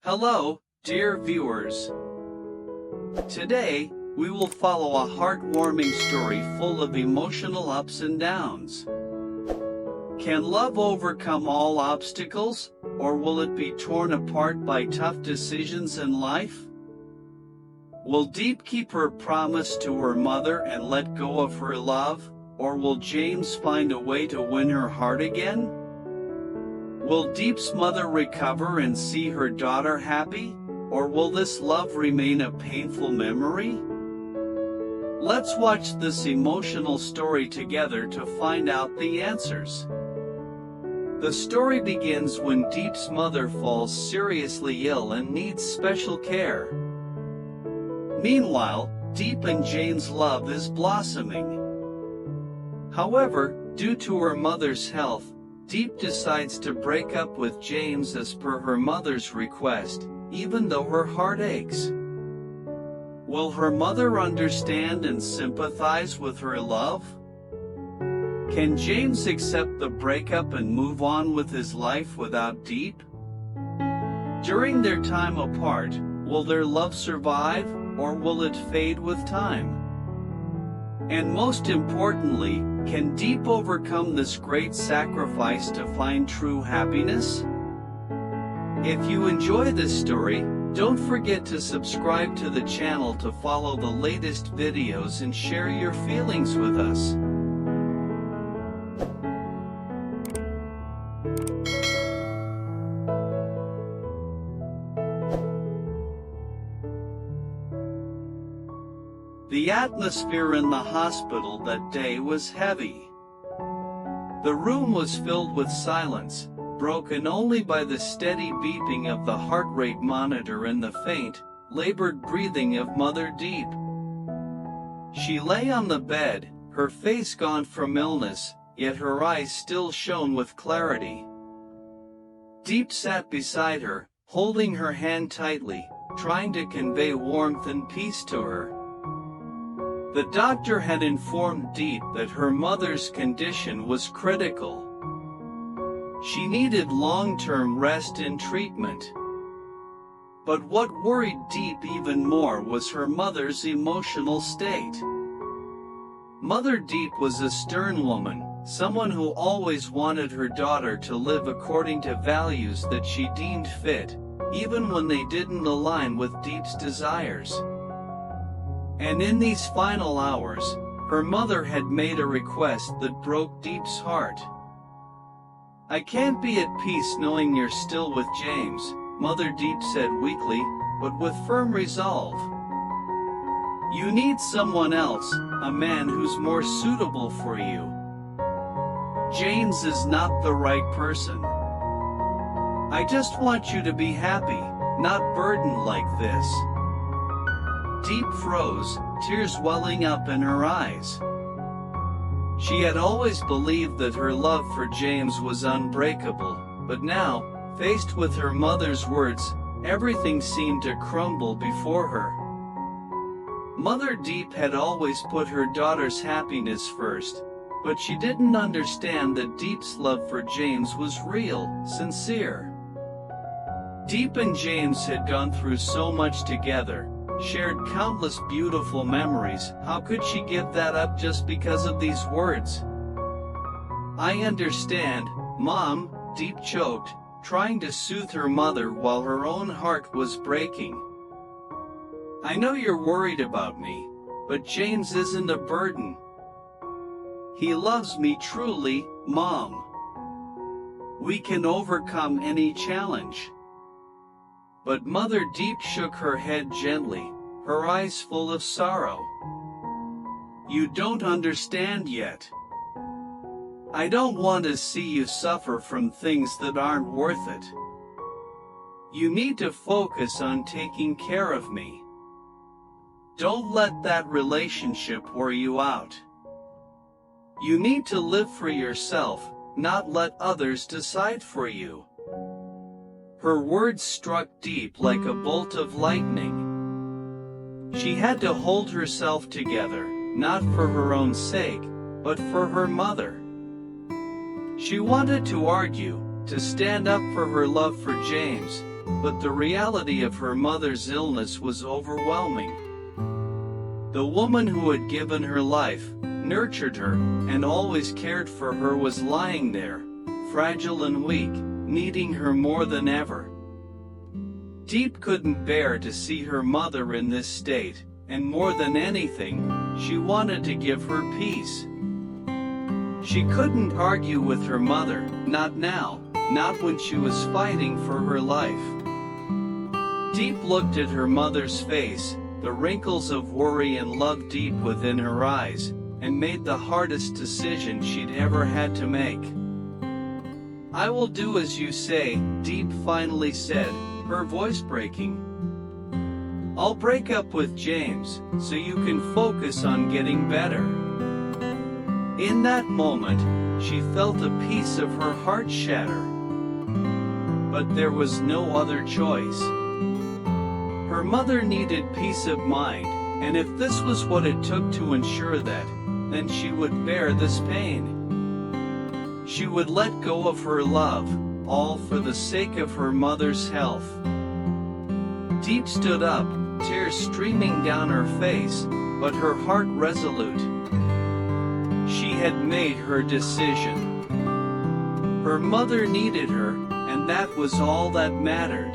Hello, dear viewers. Today, we will follow a heartwarming story full of emotional ups and downs. Can love overcome all obstacles, or will it be torn apart by tough decisions in life? Will Deep keep her promise to her mother and let go of her love, or will James find a way to win her heart again? Will Deep's mother recover and see her daughter happy, or will this love remain a painful memory? Let's watch this emotional story together to find out the answers. The story begins when Deep's mother falls seriously ill and needs special care. Meanwhile, Deep and James' love is blossoming. However, due to her mother's health, Deep decides to break up with James as per her mother's request, even though her heart aches. Will her mother understand and sympathize with her love? Can James accept the breakup and move on with his life without Deep? During their time apart, will their love survive, or will it fade with time? And most importantly, can Deep overcome this great sacrifice to find true happiness? If you enjoy this story, don't forget to subscribe to the channel to follow the latest videos and share your feelings with us. The atmosphere in the hospital that day was heavy. The room was filled with silence, broken only by the steady beeping of the heart rate monitor and the faint, labored breathing of Mother Deep. She lay on the bed, her face gaunt from illness, yet her eyes still shone with clarity. Deep sat beside her, holding her hand tightly, trying to convey warmth and peace to her. The doctor had informed Deep that her mother's condition was critical. She needed long-term rest and treatment. But what worried Deep even more was her mother's emotional state. Mother Deep was a stern woman, someone who always wanted her daughter to live according to values that she deemed fit, even when they didn't align with Deep's desires. And in these final hours, her mother had made a request that broke Deep's heart. "I can't be at peace knowing you're still with James," Mother Deep said weakly, but with firm resolve. "You need someone else, a man who's more suitable for you. James is not the right person. I just want you to be happy, not burdened like this." Deep froze, tears welling up in her eyes. She had always believed that her love for James was unbreakable, but now, faced with her mother's words, everything seemed to crumble before her. Mother Deep had always put her daughter's happiness first, but she didn't understand that Deep's love for James was real, sincere. Deep and James had gone through so much together, shared countless beautiful memories. How could she give that up just because of these words? "I understand, Mom," Deep choked, trying to soothe her mother while her own heart was breaking. "I know you're worried about me, but James isn't a burden. He loves me truly, Mom. We can overcome any challenge." But Mother Deep shook her head gently, her eyes full of sorrow. "You don't understand yet. I don't want to see you suffer from things that aren't worth it. You need to focus on taking care of me. Don't let that relationship wear you out. You need to live for yourself, not let others decide for you." Her words struck Deep like a bolt of lightning. She had to hold herself together, not for her own sake, but for her mother. She wanted to argue, to stand up for her love for James, but the reality of her mother's illness was overwhelming. The woman who had given her life, nurtured her, and always cared for her was lying there, fragile and weak, needing her more than ever. Deep couldn't bear to see her mother in this state, and more than anything, she wanted to give her peace. She couldn't argue with her mother, not now, not when she was fighting for her life. Deep looked at her mother's face, the wrinkles of worry and love deep within her eyes, and made the hardest decision she'd ever had to make. "I will do as you say," Deep finally said, her voice breaking. "I'll break up with James, so you can focus on getting better." In that moment, she felt a piece of her heart shatter. But there was no other choice. Her mother needed peace of mind, and if this was what it took to ensure that, then she would bear this pain. She would let go of her love, all for the sake of her mother's health. Deep stood up, tears streaming down her face, but her heart resolute. She had made her decision. Her mother needed her, and that was all that mattered.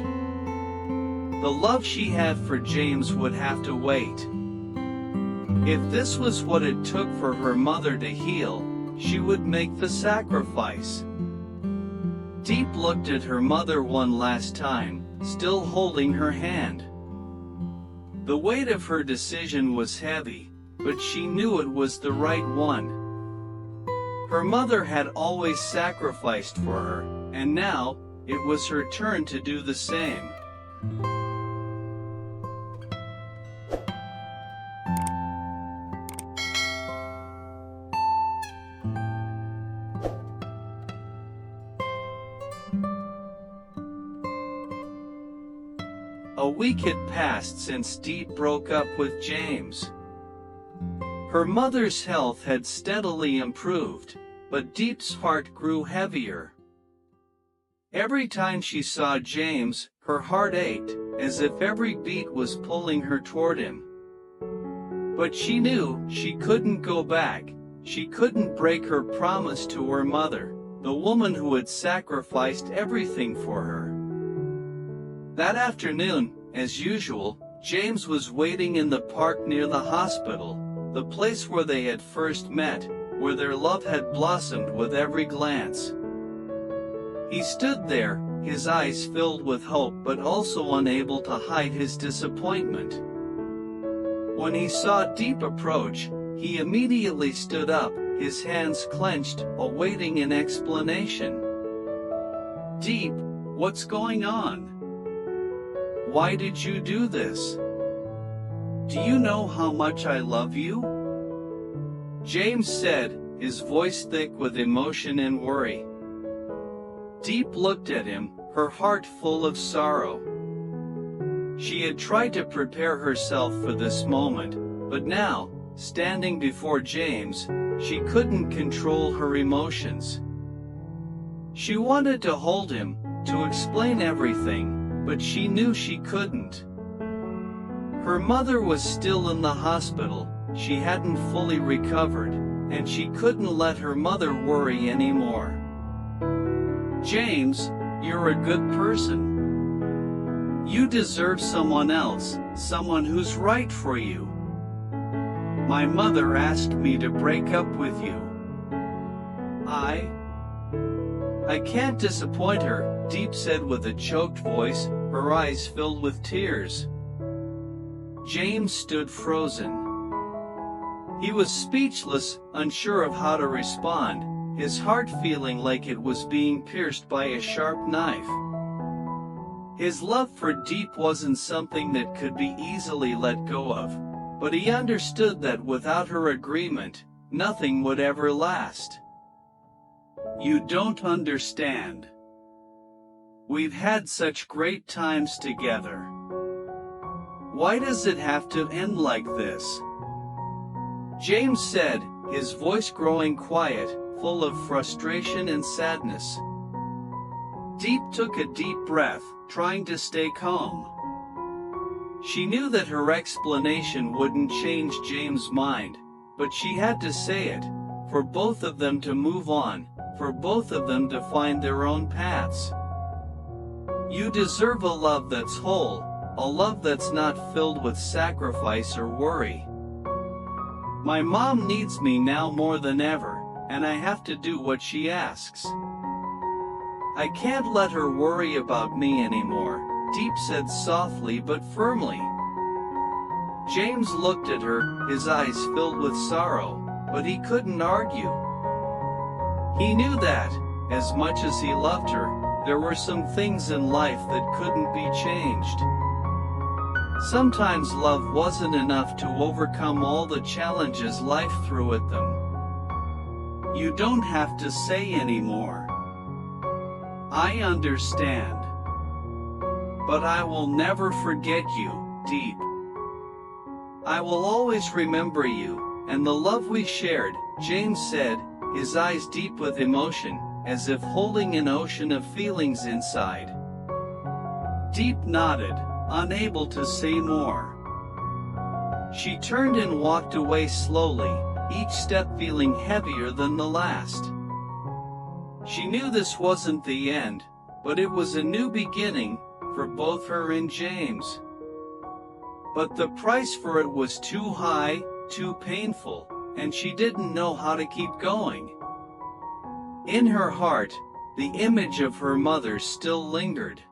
The love she had for James would have to wait. If this was what it took for her mother to heal, she would make the sacrifice. Deep looked at her mother one last time, still holding her hand. The weight of her decision was heavy, but she knew it was the right one. Her mother had always sacrificed for her, and now, it was her turn to do the same. A week had passed since Deep broke up with James. Her mother's health had steadily improved, but Deep's heart grew heavier. Every time she saw James, her heart ached, as if every beat was pulling her toward him. But she knew she couldn't go back. She couldn't break her promise to her mother, the woman who had sacrificed everything for her. That afternoon, as usual, James was waiting in the park near the hospital, the place where they had first met, where their love had blossomed with every glance. He stood there, his eyes filled with hope but also unable to hide his disappointment. When he saw Deep approach, he immediately stood up, his hands clenched, awaiting an explanation. "Deep, what's going on? Why did you do this? Do you know how much I love you?" James said, his voice thick with emotion and worry. Deep looked at him, her heart full of sorrow. She had tried to prepare herself for this moment, but now, standing before James, she couldn't control her emotions. She wanted to hold him, to explain everything, but she knew she couldn't. Her mother was still in the hospital, she hadn't fully recovered, and she couldn't let her mother worry anymore. "James, you're a good person. You deserve someone else, someone who's right for you. My mother asked me to break up with you. I can't disappoint her," Deep said with a choked voice, her eyes filled with tears. James stood frozen. He was speechless, unsure of how to respond, his heart feeling like it was being pierced by a sharp knife. His love for Deep wasn't something that could be easily let go of, but he understood that without her agreement, nothing would ever last. "You don't understand. We've had such great times together. Why does it have to end like this?" James said, his voice growing quiet, full of frustration and sadness. Deep took a deep breath, trying to stay calm. She knew that her explanation wouldn't change James' mind, but she had to say it, for both of them to move on, for both of them to find their own paths. You deserve a love that's whole, a love that's not filled with sacrifice or worry. My mom needs me now more than ever, and I have to do what she asks. I can't let her worry about me anymore, Deep said softly but firmly. James looked at her, his eyes filled with sorrow, but he couldn't argue. He knew that, as much as he loved her, there were some things in life that couldn't be changed. Sometimes love wasn't enough to overcome all the challenges life threw at them. You don't have to say anymore. I understand. But I will never forget you, Deep. I will always remember you, and the love we shared, James said, his eyes deep with emotion, as if holding an ocean of feelings inside. Deep nodded, unable to say more. She turned and walked away slowly, each step feeling heavier than the last. She knew this wasn't the end, but it was a new beginning, for both her and James. But the price for it was too high, too painful, and she didn't know how to keep going. In her heart, the image of her mother still lingered.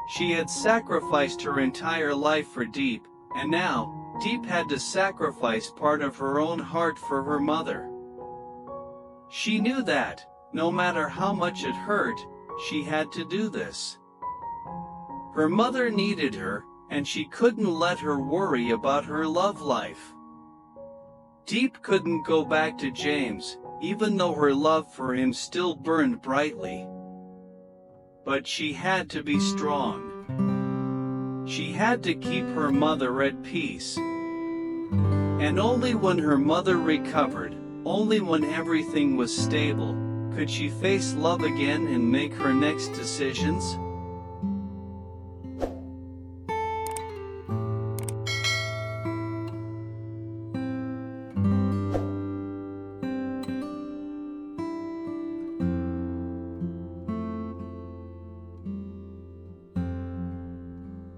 She had sacrificed her entire life for Deep, and now, Deep had to sacrifice part of her own heart for her mother. She knew that, no matter how much it hurt, she had to do this. Her mother needed her, and she couldn't let her worry about her love life. Deep couldn't go back to James, even though her love for him still burned brightly. But she had to be strong. She had to keep her mother at peace. And only when her mother recovered, only when everything was stable, could she face love again and make her next decisions.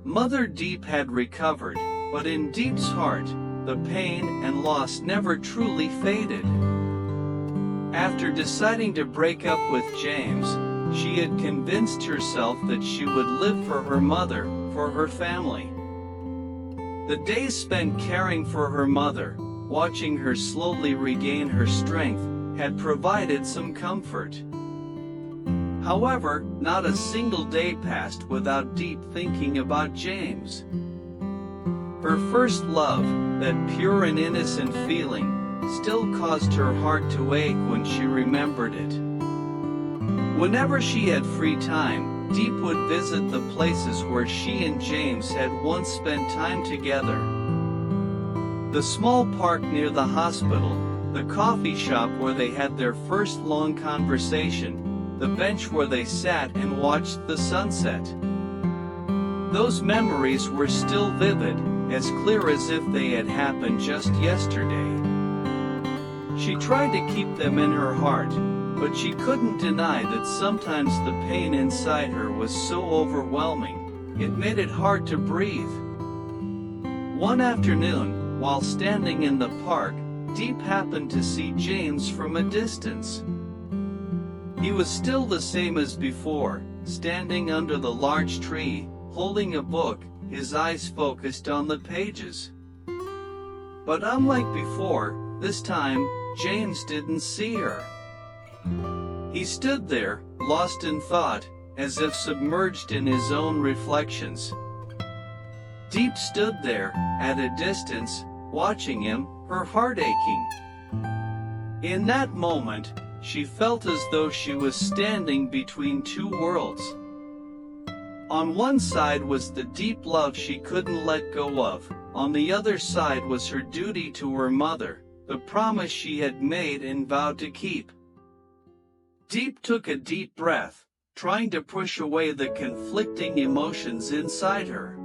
Mother Deep had recovered, but in Deep's heart, the pain and loss never truly faded. After deciding to break up with James, she had convinced herself that she would live for her mother, for her family. The days spent caring for her mother, watching her slowly regain her strength, had provided some comfort. However, not a single day passed without Deep thinking about James. Her first love, that pure and innocent feeling, still caused her heart to ache when she remembered it. Whenever she had free time, Deep would visit the places where she and James had once spent time together. The small park near the hospital, the coffee shop where they had their first long conversation, the bench where they sat and watched the sunset. Those memories were still vivid, as clear as if they had happened just yesterday. She tried to keep them in her heart, but she couldn't deny that sometimes the pain inside her was so overwhelming, it made it hard to breathe. One afternoon, while standing in the park, Deep happened to see James from a distance. He was still the same as before, standing under the large tree, holding a book, his eyes focused on the pages. But unlike before, this time, James didn't see her. He stood there, lost in thought, as if submerged in his own reflections. Deep stood there, at a distance, watching him, her heart aching. In that moment, she felt as though she was standing between two worlds. On one side was the deep love she couldn't let go of, on the other side was her duty to her mother, the promise she had made and vowed to keep. Deep took a deep breath, trying to push away the conflicting emotions inside her.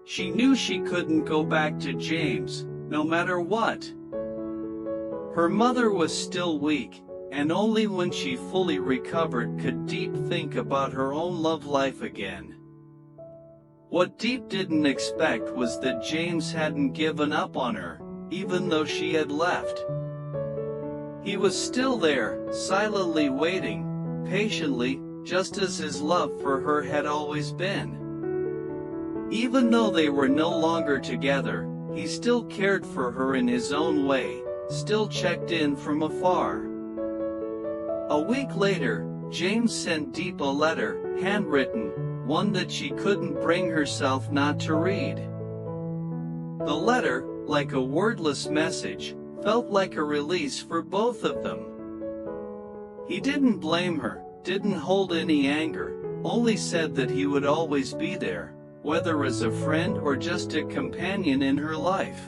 She knew she couldn't go back to James, no matter what. Her mother was still weak, and only when she fully recovered could Deep think about her own love life again. What Deep didn't expect was that James hadn't given up on her, even though she had left. He was still there, silently waiting, patiently, just as his love for her had always been. Even though they were no longer together, he still cared for her in his own way, still checked in from afar. A week later, James sent Deep a letter, handwritten, one that she couldn't bring herself not to read. The letter, like a wordless message, felt like a release for both of them. He didn't blame her, didn't hold any anger, only said that he would always be there, whether as a friend or just a companion in her life.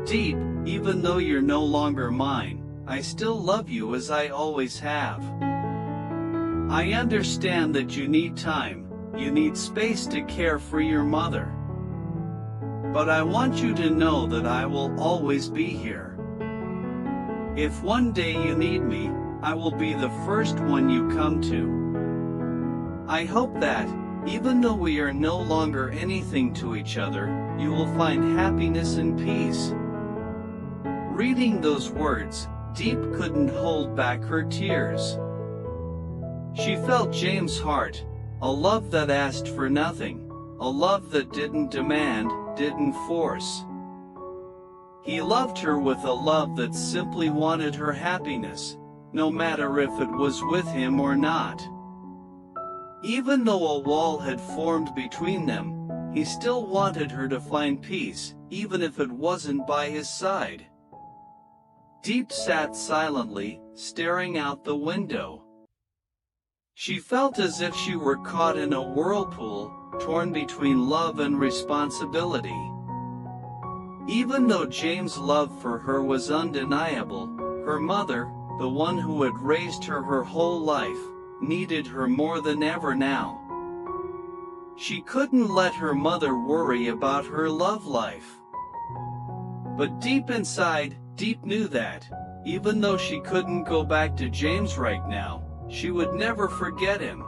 Deep, even though you're no longer mine, I still love you as I always have. I understand that you need time, you need space to care for your mother. But I want you to know that I will always be here. If one day you need me, I will be the first one you come to. I hope that, even though we are no longer anything to each other, you will find happiness and peace. Reading those words, Deep couldn't hold back her tears. She felt James' heart, a love that asked for nothing, a love that didn't demand, didn't force. He loved her with a love that simply wanted her happiness, no matter if it was with him or not. Even though a wall had formed between them, he still wanted her to find peace, even if it wasn't by his side. Deep sat silently, staring out the window. She felt as if she were caught in a whirlpool, torn between love and responsibility. Even though James' love for her was undeniable, her mother, the one who had raised her her whole life, needed her more than ever now. She couldn't let her mother worry about her love life. But deep inside, Deep knew that, even though she couldn't go back to James right now, she would never forget him.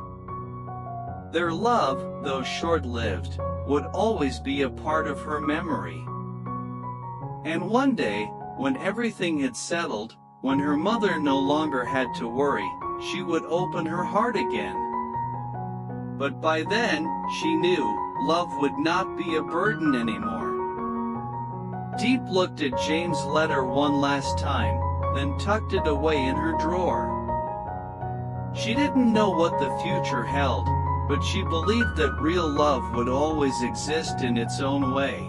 Their love, though short-lived, would always be a part of her memory. And one day, when everything had settled, when her mother no longer had to worry, she would open her heart again. But by then, she knew, love would not be a burden anymore. Deep looked at James' letter one last time, then tucked it away in her drawer. She didn't know what the future held, but she believed that real love would always exist in its own way.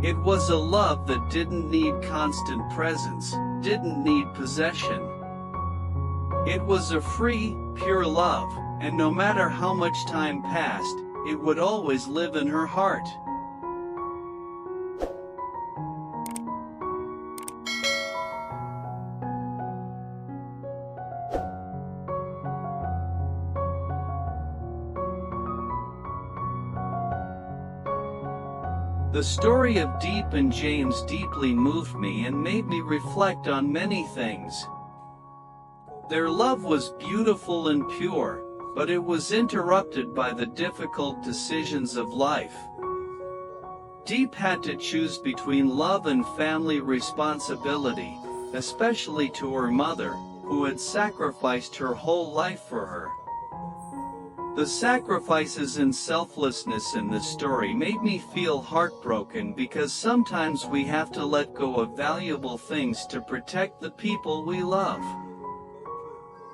It was a love that didn't need constant presence, didn't need possession. It was a free, pure love, and no matter how much time passed, it would always live in her heart. The story of Deep and James deeply moved me and made me reflect on many things. Their love was beautiful and pure, but it was interrupted by the difficult decisions of life. Deep had to choose between love and family responsibility, especially to her mother, who had sacrificed her whole life for her. The sacrifices and selflessness in the story made me feel heartbroken because sometimes we have to let go of valuable things to protect the people we love.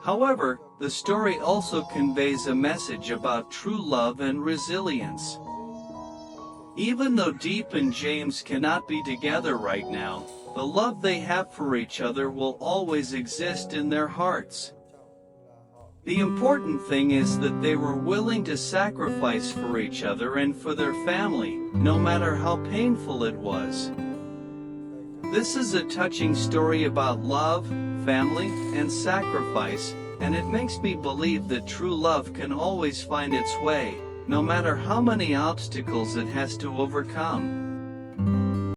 However, the story also conveys a message about true love and resilience. Even though Deep and James cannot be together right now, the love they have for each other will always exist in their hearts. The important thing is that they were willing to sacrifice for each other and for their family, no matter how painful it was. This is a touching story about love, family, and sacrifice, And it makes me believe that true love can always find its way, no matter how many obstacles it has to overcome.